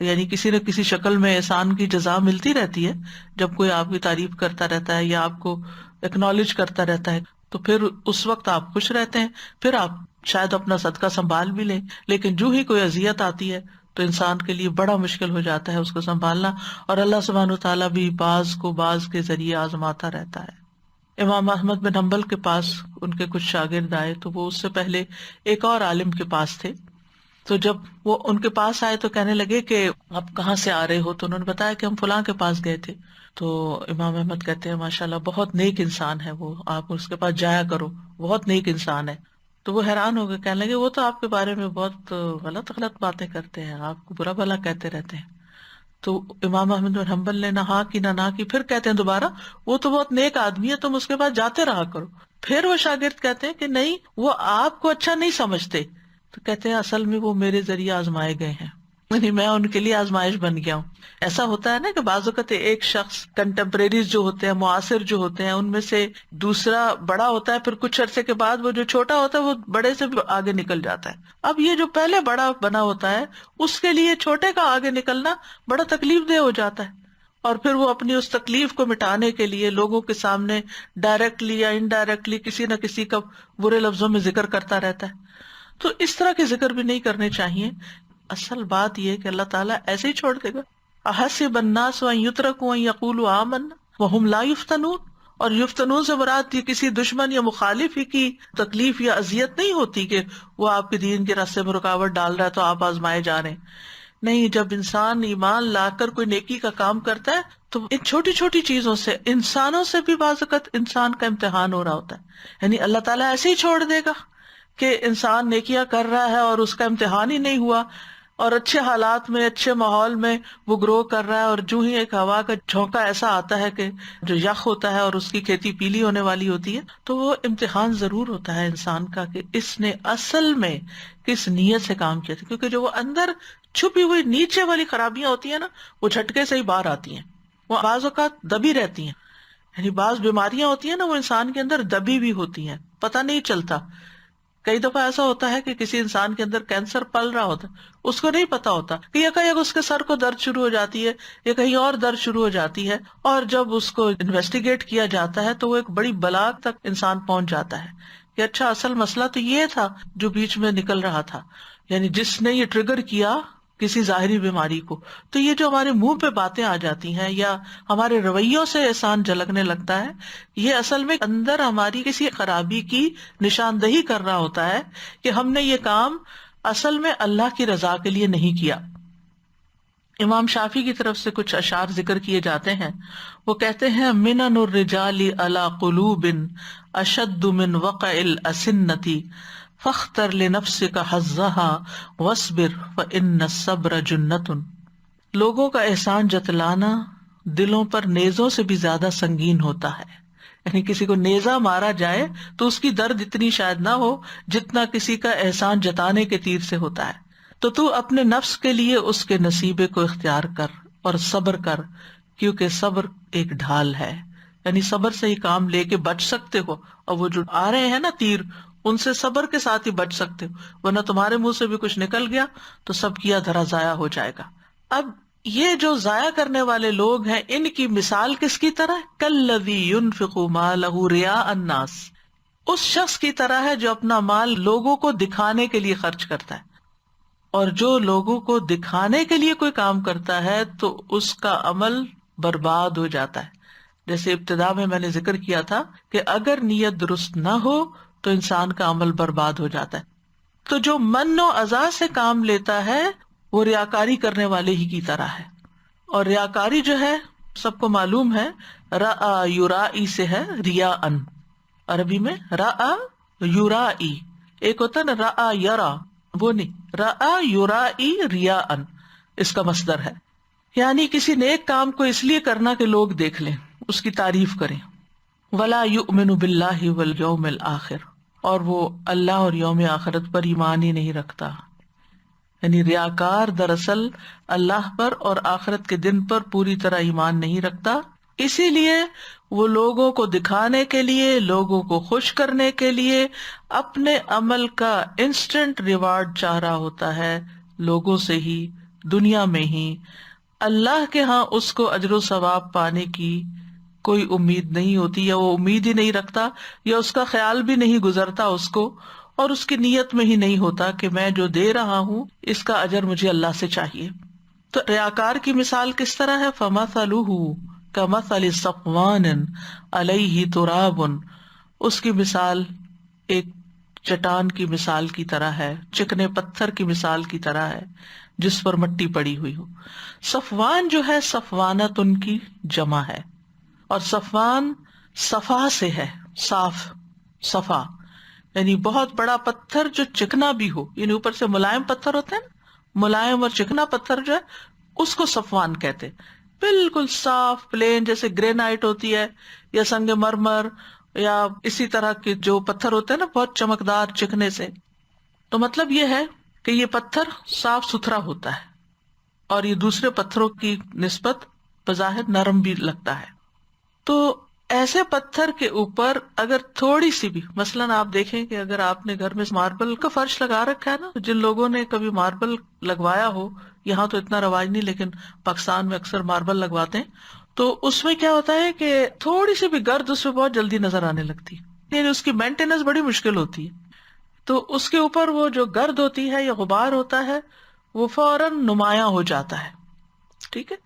یعنی کسی نہ کسی شکل میں احسان کی جزا ملتی رہتی ہے. جب کوئی آپ کی تعریف کرتا رہتا ہے یا آپ کو ایکنالج کرتا رہتا ہے تو پھر اس وقت آپ خوش رہتے ہیں، پھر آپ شاید اپنا صدقہ سنبھال بھی لیں. لیکن جو ہی کوئی اذیت آتی ہے تو انسان کے لیے بڑا مشکل ہو جاتا ہے اس کو سنبھالنا، اور اللہ سبحانہ وتعالیٰ بھی بعض کو بعض کے ذریعے آزماتا رہتا ہے. امام احمد بن حنبل کے پاس ان کے کچھ شاگرد آئے تو وہ اس سے پہلے ایک اور عالم کے پاس تھے. تو جب وہ ان کے پاس آئے تو کہنے لگے کہ آپ کہاں سے آ رہے ہو؟ تو انہوں نے بتایا کہ ہم فلاں کے پاس گئے تھے. تو امام احمد کہتے ہیں ماشاءاللہ بہت نیک انسان ہے وہ، آپ اس کے پاس جایا کرو، بہت نیک انسان ہے. تو وہ حیران ہو گئے، کہنے لگے وہ تو آپ کے بارے میں بہت غلط غلط باتیں کرتے ہیں، آپ کو برا بھلا کہتے رہتے ہیں. تو امام احمد بن حنبل نے نہ ہاں کی نہ کی، پھر کہتے ہیں دوبارہ وہ تو بہت نیک آدمی ہے، تم اس کے پاس جاتے رہا کرو. پھر وہ شاگرد کہتے ہیں کہ نہیں، وہ آپ کو اچھا نہیں سمجھتے. تو کہتے ہیں اصل میں وہ میرے ذریعے آزمائے گئے ہیں، یعنی میں ان کے لیے آزمائش بن گیا ہوں. ایسا ہوتا ہے نا کہ بعض اوقات ایک شخص کنٹمپریریز جو ہوتے ہیں، معاصر جو ہوتے ہیں، ان میں سے دوسرا بڑا ہوتا ہے، پھر کچھ عرصے کے بعد وہ جو چھوٹا ہوتا ہے وہ بڑے سے بھی آگے نکل جاتا ہے. اب یہ جو پہلے بڑا بنا ہوتا ہے اس کے لیے چھوٹے کا آگے نکلنا بڑا تکلیف دہ ہو جاتا ہے، اور پھر وہ اپنی اس تکلیف کو مٹانے کے لیے لوگوں کے سامنے ڈائریکٹلی یا انڈائریکٹلی کسی نہ کسی کا برے لفظوں میں ذکر کرتا رہتا ہے. تو اس طرح کے ذکر بھی نہیں کرنے چاہیے. اصل بات یہ کہ اللہ تعالیٰ ایسے ہی چھوڑ دے گا. احسب الناس ان یترکوا ان یقولوا آمنا وهم لا یفتنون. اور یفتنون سے مراد یہ کسی دشمن یا مخالف ہی کی تکلیف یا اذیت نہیں ہوتی کہ وہ آپ کے دین کے راستے میں رکاوٹ ڈال رہا ہے تو آپ آزمائے جا رہے ہیں. نہیں، جب انسان ایمان لا کر کوئی نیکی کا کام کرتا ہے تو ان چھوٹی چھوٹی چیزوں سے، انسانوں سے بھی بعض اوقات انسان کا امتحان ہو رہا ہوتا ہے. یعنی اللہ تعالیٰ ایسے ہی چھوڑ دے گا کہ انسان نیکیاں کر رہا ہے اور اس کا امتحان ہی نہیں ہوا. اور اچھے حالات میں اچھے ماحول میں وہ گرو کر رہا ہے، اور جو ہی ایک ہوا کا جھونکا ایسا آتا ہے کہ جو یخ ہوتا ہے اور اس کی کھیتی پیلی ہونے والی ہوتی ہے، تو وہ امتحان ضرور ہوتا ہے انسان کا کہ اس نے اصل میں کس نیت سے کام کیا تھا. کیونکہ جو وہ اندر چھپی ہوئی نیچے والی خرابیاں ہوتی ہیں نا، وہ جھٹکے سے ہی باہر آتی ہیں، وہ بعض اوقات دبی رہتی ہیں. یعنی بعض بیماریاں ہوتی ہیں نا، وہ انسان کے اندر دبی بھی ہوتی ہیں، پتہ نہیں چلتا. کئی دفعہ ایسا ہوتا ہے کہ کسی انسان کے اندر کینسر پل رہا ہوتا ہے، اس کو نہیں پتا ہوتا کہ یکایک اس کے سر کو درد شروع ہو جاتی ہے یا کہیں اور درد شروع ہو جاتی ہے، اور جب اس کو انویسٹیگیٹ کیا جاتا ہے تو وہ ایک بڑی بلا تک انسان پہنچ جاتا ہے کہ اچھا اصل مسئلہ تو یہ تھا جو بیچ میں نکل رہا تھا، یعنی جس نے یہ ٹریگر کیا کسی ظاہری بیماری کو. تو یہ جو ہمارے منہ پہ باتیں آ جاتی ہیں یا ہمارے رویوں سے احسان جھلکنے لگتا ہے، یہ اصل میں اندر ہماری کسی خرابی کی نشاندہی کر رہا ہوتا ہے کہ ہم نے یہ کام اصل میں اللہ کی رضا کے لیے نہیں کیا. امام شافعی کی طرف سے کچھ اشعار ذکر کیے جاتے ہیں. وہ کہتے ہیں منن الرجال علی قلوب اشد من وقع الاسنۃ فاختر لنفسک حظها واصبر فان الصبر جنۃ. لوگوں کا احسان جتلانا دلوں پر نیزوں سے بھی زیادہ سنگین ہوتا ہے. یعنی کسی کو نیزہ مارا جائے تو اس کی درد اتنی شاید نہ ہو جتنا کسی کا احسان جتانے کے تیر سے ہوتا ہے. تو اپنے نفس کے لیے اس کے نصیبے کو اختیار کر اور صبر کر، کیونکہ صبر ایک ڈھال ہے. یعنی صبر سے ہی کام لے کے بچ سکتے ہو، اور وہ جو آ رہے ہیں نا تیر، ان سے صبر کے ساتھ ہی بچ سکتے ہو، ورنہ تمہارے منہ سے بھی کچھ نکل گیا تو سب کیا دھرا ضائع ہو جائے گا. اب یہ جو ضائع کرنے والے لوگ ہیں، ان کی مثال کس کی طرح؟ کالذی ينفق مالہ رئاء الناس، اس شخص کی طرح ہے جو اپنا مال لوگوں کو دکھانے کے لیے خرچ کرتا ہے. اور جو لوگوں کو دکھانے کے لیے کوئی کام کرتا ہے تو اس کا عمل برباد ہو جاتا ہے. جیسے ابتدا میں نے ذکر کیا تھا کہ اگر نیت درست نہ ہو تو انسان کا عمل برباد ہو جاتا ہے. تو جو من و اذا سے کام لیتا ہے وہ ریاکاری کرنے والے ہی کی طرح ہے. اور ریاکاری جو ہے سب کو معلوم ہے، رآ یرائی سے ہے ریاءن. عربی میں رآ یرائی، ایک ہوتا ہے نا رآ یرا، وہ نہیں، رآ یرائی ریاءن اس کا مصدر ہے. یعنی کسی نیک کام کو اس لیے کرنا کہ لوگ دیکھ لیں، اس کی تعریف کریں. ولا یؤمن باللہ والیوم الآخر، اور وہ اللہ اور یوم آخرت پر ایمان ہی نہیں رکھتا. یعنی ریاکار دراصل اللہ پر اور آخرت کے دن پر پوری طرح ایمان نہیں رکھتا، اسی لیے وہ لوگوں کو دکھانے کے لیے، لوگوں کو خوش کرنے کے لیے اپنے عمل کا انسٹنٹ ریوارڈ چاہ رہا ہوتا ہے لوگوں سے ہی، دنیا میں ہی. اللہ کے ہاں اس کو اجر و ثواب پانے کی کوئی امید نہیں ہوتی، یا وہ امید ہی نہیں رکھتا، یا اس کا خیال بھی نہیں گزرتا اس کو، اور اس کی نیت میں ہی نہیں ہوتا کہ میں جو دے رہا ہوں اس کا اجر مجھے اللہ سے چاہیے. تو ریاکار کی مثال کس طرح ہے؟ فَمَثَلُهُ كَمَثَلِ صَفْوَانٍ عَلَيْهِ تُرَابٌ، اس کی مثال ایک چٹان کی مثال کی طرح ہے، چکنے پتھر کی مثال کی طرح ہے جس پر مٹی پڑی ہوئی ہو. صفوان جو ہے، صفوانت ان کی جمع ہے، اور صفوان صفا سے ہے، صاف، صفا، یعنی بہت بڑا پتھر جو چکنا بھی ہو، یعنی اوپر سے ملائم پتھر ہوتے ہیں نا، ملائم اور چکنا پتھر جو ہے اس کو صفوان کہتے. بالکل صاف پلین جیسے گرینائٹ ہوتی ہے یا سنگ مرمر یا اسی طرح کے جو پتھر ہوتے ہیں نا بہت چمکدار چکنے سے. تو مطلب یہ ہے کہ یہ پتھر صاف ستھرا ہوتا ہے اور یہ دوسرے پتھروں کی نسبت بظاہر نرم بھی لگتا ہے. تو ایسے پتھر کے اوپر اگر تھوڑی سی بھی، مثلاً آپ دیکھیں کہ اگر آپ نے گھر میں ماربل کا فرش لگا رکھا ہے نا، جن لوگوں نے کبھی ماربل لگوایا ہو، یہاں تو اتنا رواج نہیں لیکن پاکستان میں اکثر ماربل لگواتے ہیں، تو اس میں کیا ہوتا ہے کہ تھوڑی سی بھی گرد اس میں بہت جلدی نظر آنے لگتی ہے، یعنی اس کی مینٹیننس بڑی مشکل ہوتی ہے. تو اس کے اوپر وہ جو گرد ہوتی ہے یا غبار ہوتا ہے وہ فوراً نمایاں ہو جاتا ہے. ٹھیک ہے،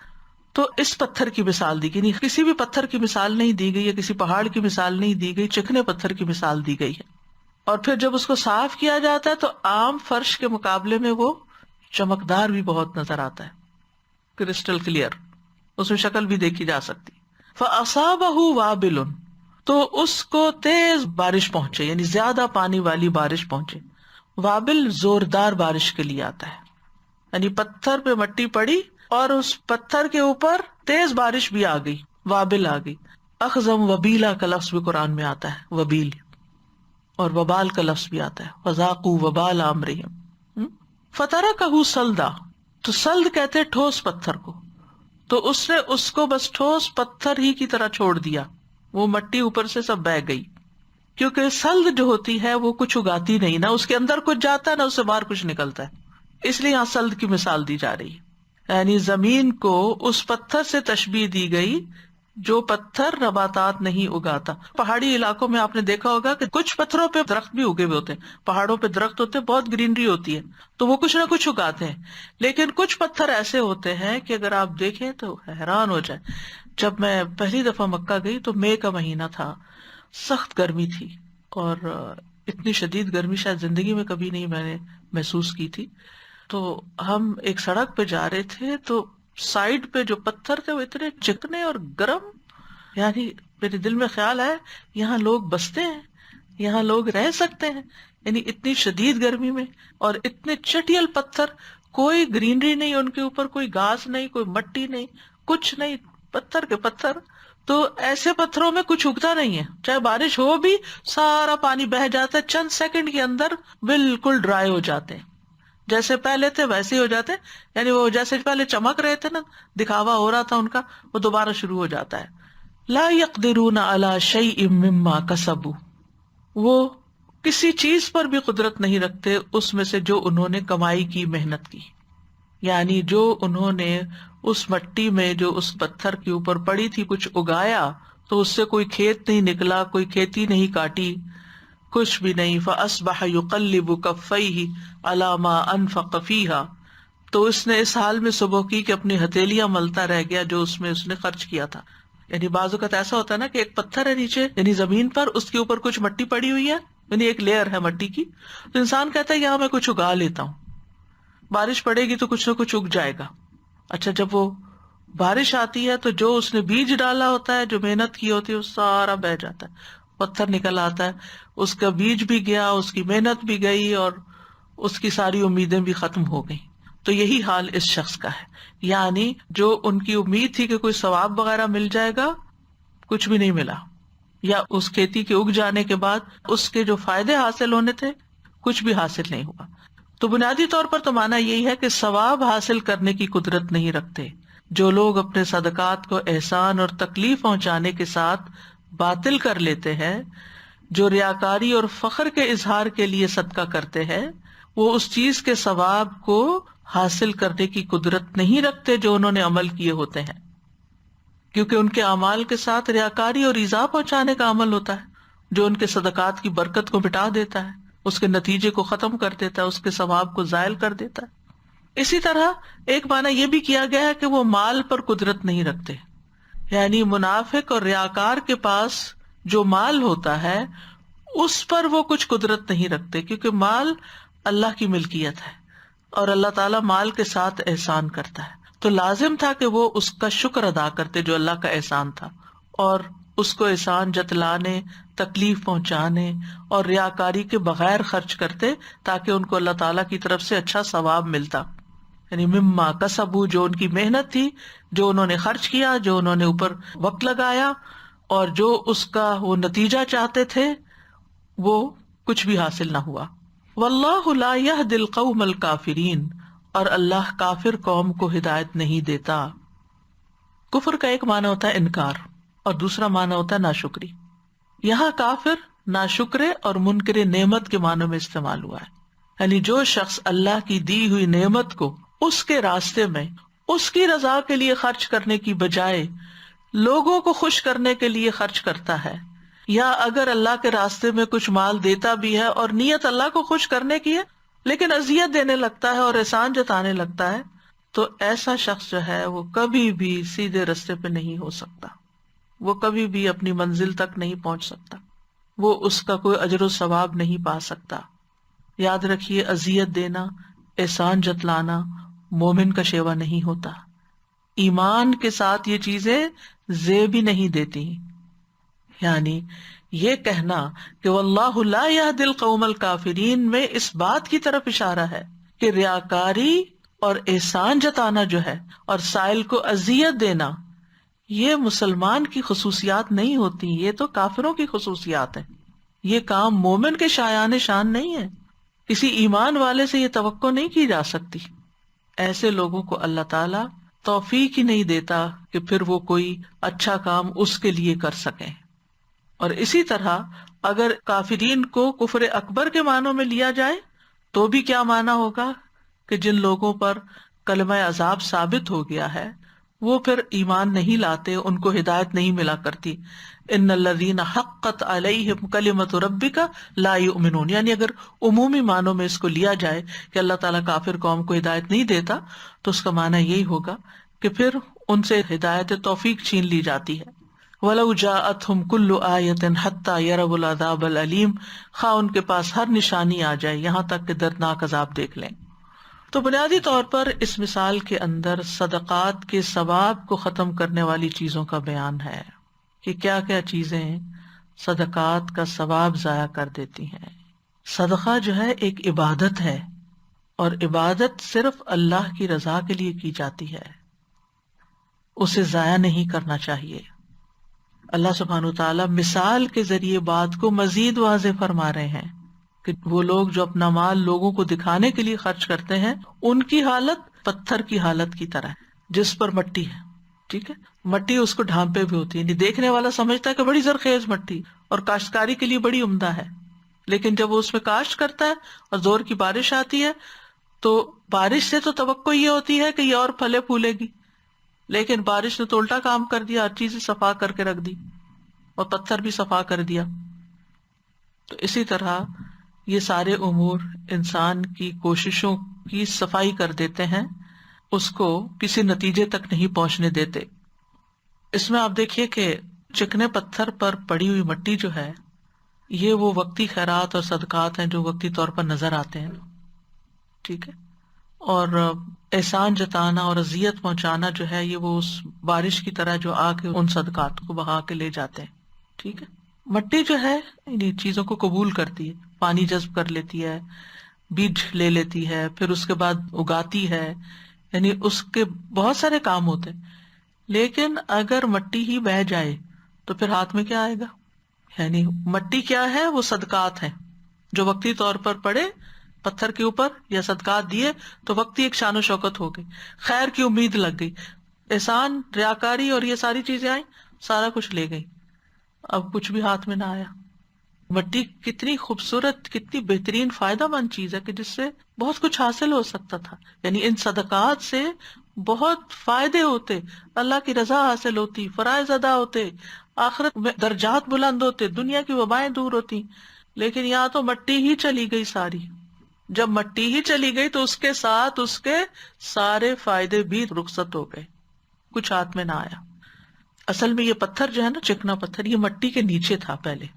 تو اس پتھر کی مثال دی گئی، نہیں کسی بھی پتھر کی مثال نہیں دی گئی، یا کسی پہاڑ کی مثال نہیں دی گئی، چکنے پتھر کی مثال دی گئی ہے. اور پھر جب اس کو صاف کیا جاتا ہے تو عام فرش کے مقابلے میں وہ چمکدار بھی بہت نظر آتا ہے، کرسٹل کلیئر، اس میں شکل بھی دیکھی جا سکتی. فَأَصَابَهُ وَابِلٌ، تو اس کو تیز بارش پہنچے، یعنی زیادہ پانی والی بارش پہنچے. وابل زوردار بارش کے لیے آتا ہے. یعنی پتھر پہ مٹی پڑی اور اس پتھر کے اوپر تیز بارش بھی آ گئی، وابل آ گئی. اخذم وبیلا کا لفظ بھی قرآن میں آتا ہے، وبیل، اور وبال کا لفظ بھی آتا ہے، وذاقوا وبال امرہم. فترکہ صلدا، تو سلد کہتے ہیں ٹھوس پتھر کو، تو اس نے اس کو بس ٹھوس پتھر ہی کی طرح چھوڑ دیا، وہ مٹی اوپر سے سب بہہ گئی. کیونکہ سلد جو ہوتی ہے وہ کچھ اگاتی نہیں، نہ اس کے اندر کچھ جاتا ہے نہ اس سے باہر کچھ نکلتا ہے، اس لیے یہاں سلد کی مثال دی جا رہی ہے. یعنی زمین کو اس پتھر سے تشبیہ دی گئی جو پتھر نباتات نہیں اگاتا. پہاڑی علاقوں میں آپ نے دیکھا ہوگا کہ کچھ پتھروں پہ درخت بھی اگے ہوئے ہوتے ہیں، پہاڑوں پہ درخت ہوتے ہیں، بہت گرینری ہوتی ہے، تو وہ کچھ نہ کچھ اگاتے ہیں. لیکن کچھ پتھر ایسے ہوتے ہیں کہ اگر آپ دیکھیں تو حیران ہو جائے. جب میں پہلی دفعہ مکہ گئی تو مئی کا مہینہ تھا، سخت گرمی تھی، اور اتنی شدید گرمی شاید زندگی میں کبھی نہیں میں نے محسوس کی تھی. تو ہم ایک سڑک پہ جا رہے تھے تو سائڈ پہ جو پتھر تھے وہ اتنے چکنے اور گرم، یعنی میرے دل میں خیال ہے یہاں لوگ بستے ہیں، یہاں لوگ رہ سکتے ہیں. یعنی اتنی شدید گرمی میں اور اتنے چٹیل پتھر، کوئی گرینری نہیں ان کے اوپر، کوئی گھاس نہیں، کوئی مٹی نہیں، کچھ نہیں، پتھر کے پتھر. تو ایسے پتھروں میں کچھ اگتا نہیں ہے، چاہے بارش ہو بھی سارا پانی بہہ جاتا ہے، چند سیکنڈ کے اندر بالکل ڈرائی ہو جاتے ہیں، جیسے پہلے تھے ویسے ہی ہو جاتے ہیں. یعنی وہ جیسے پہلے چمک رہے تھے نا، دکھاوا ہو رہا تھا ان کا، وہ دوبارہ شروع ہو جاتا ہے. لا يقدرون على شيء مما كسبوا، وہ کسی چیز پر بھی قدرت نہیں رکھتے اس میں سے جو انہوں نے کمائی کی، محنت کی. یعنی جو انہوں نے اس مٹی میں جو اس پتھر کے اوپر پڑی تھی کچھ اگایا، تو اس سے کوئی کھیت نہیں نکلا، کوئی کھیتی نہیں کاٹی، کچھ بھی نہیں. فَأَصْبَحَ يُقَلِّبُ كَفَّيْهِ عَلَى مَا أَنفَقَ فِيهَا، تو اس نے اس حال میں صبح کی کہ اپنی ہتھیلیاں ملتا رہ گیا جو اس میں اس نے خرچ کیا تھا. یعنی بعض اوقات ایسا ہوتا ہے نا کہ ایک پتھر ہے نیچے، یعنی زمین پر، اس کے اوپر کچھ مٹی پڑی ہوئی ہے، یعنی ایک لیئر ہے مٹی کی، تو انسان کہتا ہے یہاں میں کچھ اگا لیتا ہوں، بارش پڑے گی تو کچھ نہ کچھ اگ جائے گا. اچھا جب وہ بارش آتی ہے تو جو اس نے بیج ڈالا ہوتا ہے، جو محنت کی ہوتی ہے، وہ سارا بہہ جاتا ہے، پتھر نکل آتا ہے، اس کا بیج بھی گیا، اس کی محنت بھی گئی، اور اس کی ساری امیدیں بھی ختم ہو گئی. تو یہی حال اس شخص کا ہے. یعنی جو ان کی امید تھی کہ کوئی ثواب وغیرہ مل جائے گا، کچھ بھی نہیں ملا، یا اس کھیتی کے اگ جانے کے بعد اس کے جو فائدے حاصل ہونے تھے کچھ بھی حاصل نہیں ہوا. تو بنیادی طور پر تو معنی یہی ہے کہ ثواب حاصل کرنے کی قدرت نہیں رکھتے. جو لوگ اپنے صدقات کو احسان اور تکلیف پہنچانے کے ساتھ باطل کر لیتے ہیں، جو ریاکاری اور فخر کے اظہار کے لیے صدقہ کرتے ہیں، وہ اس چیز کے ثواب کو حاصل کرنے کی قدرت نہیں رکھتے جو انہوں نے عمل کیے ہوتے ہیں، کیونکہ ان کے اعمال کے ساتھ ریاکاری اور ایذا پہنچانے کا عمل ہوتا ہے جو ان کے صدقات کی برکت کو مٹا دیتا ہے، اس کے نتیجے کو ختم کر دیتا ہے، اس کے ثواب کو زائل کر دیتا ہے. اسی طرح ایک معنی یہ بھی کیا گیا ہے کہ وہ مال پر قدرت نہیں رکھتے. یعنی منافق اور ریاکار کے پاس جو مال ہوتا ہے اس پر وہ کچھ قدرت نہیں رکھتے، کیونکہ مال اللہ کی ملکیت ہے اور اللہ تعالیٰ مال کے ساتھ احسان کرتا ہے. تو لازم تھا کہ وہ اس کا شکر ادا کرتے جو اللہ کا احسان تھا، اور اس کو احسان جتلانے، تکلیف پہنچانے اور ریاکاری کے بغیر خرچ کرتے تاکہ ان کو اللہ تعالیٰ کی طرف سے اچھا ثواب ملتا. یعنی مما کسبو، جو ان کی محنت تھی، جو انہوں نے خرچ کیا، جو انہوں نے اوپر وقت لگایا، اور جو اس کا وہ نتیجہ چاہتے تھے وہ کچھ بھی حاصل نہ ہوا. واللہ لا یہدی القوم الکافرین، اور اللہ کافر قوم کو ہدایت نہیں دیتا. کفر کا ایک معنی ہوتا ہے انکار اور دوسرا معنی ہوتا ہے ناشکری. یہاں کافر ناشکرے اور منکر نعمت کے معنوں میں استعمال ہوا ہے. یعنی جو شخص اللہ کی دی ہوئی نعمت کو اس کے راستے میں اس کی رضا کے لیے خرچ کرنے کی بجائے لوگوں کو خوش کرنے کے لیے خرچ کرتا ہے، یا اگر اللہ کے راستے میں کچھ مال دیتا بھی ہے اور نیت اللہ کو خوش کرنے کی ہے لیکن اذیت دینے لگتا ہے اور احسان جتانے لگتا ہے، تو ایسا شخص جو ہے وہ کبھی بھی سیدھے راستے پہ نہیں ہو سکتا، وہ کبھی بھی اپنی منزل تک نہیں پہنچ سکتا، وہ اس کا کوئی اجر و ثواب نہیں پا سکتا. یاد رکھیے، اذیت دینا، احسان جتلانا مومن کا شیوا نہیں ہوتا. ایمان کے ساتھ یہ چیزیں زیب ہی نہیں دیتی. یعنی یہ کہنا کہ واللہ لا یہدی القوم الکافرین میں اس بات کی طرف اشارہ ہے کہ ریاکاری اور احسان جتانا جو ہے اور سائل کو اذیت دینا، یہ مسلمان کی خصوصیات نہیں ہوتی، یہ تو کافروں کی خصوصیات ہیں. یہ کام مومن کے شایان شان نہیں ہے، کسی ایمان والے سے یہ توقع نہیں کی جا سکتی. ایسے لوگوں کو اللہ تعالی توفیق ہی نہیں دیتا کہ پھر وہ کوئی اچھا کام اس کے لیے کر سکیں. اور اسی طرح اگر کافرین کو کفر اکبر کے معنوں میں لیا جائے تو بھی کیا معنی ہوگا کہ جن لوگوں پر کلمہ عذاب ثابت ہو گیا ہے وہ پھر ایمان نہیں لاتے، ان کو ہدایت نہیں ملا کرتی. ان الذین حقت علیہم کلمۃ ربک لا یؤمنون، یعنی اگر عمومی معنوں میں اس کو لیا جائے کہ اللہ تعالیٰ کافر قوم کو ہدایت نہیں دیتا تو اس کا معنی یہی ہوگا کہ پھر ان سے ہدایت توفیق چھین لی جاتی ہے. وَلَوْ جَاءَتْهُمْ كُلُّ آیَةٍ حَتَّى يَرَوْا الْعَذَابَ الْأَلِيمَ، خواہ ان کے پاس ہر نشانی آ جائے یہاں تک کہ دردناک عذاب دیکھ لیں. تو بنیادی طور پر اس مثال کے اندر صدقات کے ثواب کو ختم کرنے والی چیزوں کا بیان ہے کہ کیا کیا چیزیں صدقات کا ثواب ضائع کر دیتی ہیں. صدقہ جو ہے ایک عبادت ہے، اور عبادت صرف اللہ کی رضا کے لیے کی جاتی ہے، اسے ضائع نہیں کرنا چاہیے. اللہ سبحانہ وتعالیٰ مثال کے ذریعے بات کو مزید واضح فرما رہے ہیں کہ وہ لوگ جو اپنا مال لوگوں کو دکھانے کے لیے خرچ کرتے ہیں ان کی حالت پتھر کی حالت کی طرح ہے جس پر مٹی ہے. ٹھیک ہے، مٹی اس کو ڈھانپے بھی ہوتی ہے، یعنی دیکھنے والا سمجھتا ہے کہ بڑی زرخیز مٹی اور کاشتکاری کے لیے بڑی عمدہ ہے، لیکن جب وہ اس میں کاشت کرتا ہے اور زور کی بارش آتی ہے تو بارش سے تو توقع یہ ہوتی ہے کہ یہ اور پھلے پھولے گی، لیکن بارش نے تو الٹا کام کر دیا، ہر چیز صفا کر کے رکھ دی اور پتھر بھی صفا کر دیا. تو اسی طرح یہ سارے امور انسان کی کوششوں کی صفائی کر دیتے ہیں، اس کو کسی نتیجے تک نہیں پہنچنے دیتے. اس میں آپ دیکھیے کہ چکنے پتھر پر پڑی ہوئی مٹی جو ہے یہ وہ وقتی خیرات اور صدقات ہیں جو وقتی طور پر نظر آتے ہیں. ٹھیک ہے، اور احسان جتانا اور اذیت پہنچانا جو ہے یہ وہ اس بارش کی طرح جو آ کے ان صدقات کو بہا کے لے جاتے ہیں. ٹھیک ہے، مٹی جو ہے ان چیزوں کو قبول کرتی ہے، پانی جذب کر لیتی ہے، بیج لے لیتی ہے، پھر اس کے بعد اگاتی ہے، یعنی اس کے بہت سارے کام ہوتے ہیں. لیکن اگر مٹی ہی بہہ جائے تو پھر ہاتھ میں کیا آئے گا؟ یعنی مٹی کیا ہے؟ وہ صدقات ہیں جو وقتی طور پر پڑے پتھر کے اوپر یا صدقات دیے تو وقتی ایک شان و شوکت ہو گئی، خیر کی امید لگ گئی، احسان ریاکاری اور یہ ساری چیزیں آئیں، سارا کچھ لے گئی، اب کچھ بھی ہاتھ میں نہ آیا. مٹی کتنی خوبصورت، کتنی بہترین فائدہ مند چیز ہے کہ جس سے بہت کچھ حاصل ہو سکتا تھا. یعنی ان صدقات سے بہت فائدے ہوتے، اللہ کی رضا حاصل ہوتی، فرائض ادا ہوتے، آخرت میں درجات بلند ہوتے، دنیا کی وبائیں دور ہوتی. لیکن یہاں تو مٹی ہی چلی گئی ساری. جب مٹی ہی چلی گئی تو اس کے ساتھ اس کے سارے فائدے بھی رخصت ہو گئے، کچھ ہاتھ میں نہ آیا. اصل میں یہ پتھر جو ہے نا، چکنا پتھر، یہ مٹی کے نیچے تھا پہلے،